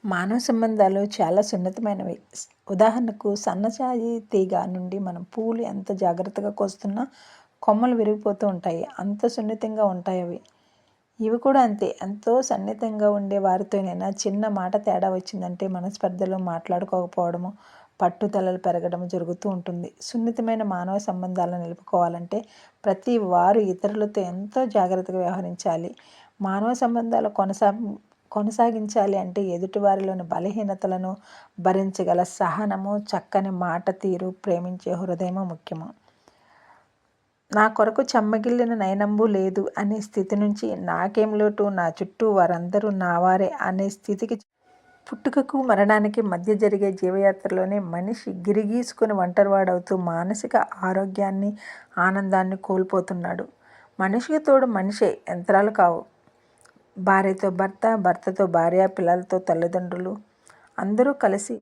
మానవ సంబంధాలు చాలా సున్నితమైనవి. ఉదాహరణకు సన్నజాజి తీగ నుండి మనం పువ్వులు ఎంత జాగ్రత్తగా కోస్తున్నా కొమ్మలు విరిగిపోతూ ఉంటాయి. అంత సున్నితంగా ఉంటాయి అవి. ఇవి కూడా అంతే. ఎంతో సన్నిహితంగా ఉండే వారితోనైనా చిన్న మాట తేడా వచ్చిందంటే మనస్పర్ధలు, మాట్లాడుకోకపోవడము, పట్టుదలలు పెరగడం జరుగుతూ ఉంటుంది. సున్నితమైన మానవ సంబంధాలను నిలుపుకోవాలంటే ప్రతి వారు ఇతరులతో ఎంతో జాగ్రత్తగా వ్యవహరించాలి. మానవ సంబంధాలు కొనసాగించాలి అంటే ఎదుటివారిలోని బలహీనతలను భరించగల సహనము, చక్కని మాట తీరు, ప్రేమించే హృదయము ముఖ్యము. నా కొరకు చెమ్మగిల్లిన నయనంబు లేదు అనే స్థితి నుంచి నాకేం లోటు, నా చుట్టూ వారందరూ నావారే అనే స్థితికి, పుట్టుకకు మరణానికి మధ్య జరిగే జీవయాత్రలోనే మనిషి గిరిగీసుకుని ఒంటరివాడవుతూ మానసిక ఆరోగ్యాన్ని, ఆనందాన్ని కోల్పోతున్నాడు. మనిషికి తోడు మనిషే, యంత్రాలు కావు. భార్యతో భర్త, భర్తతో భార్య, పిల్లలతో తల్లిదండ్రులు అందరూ కలిసి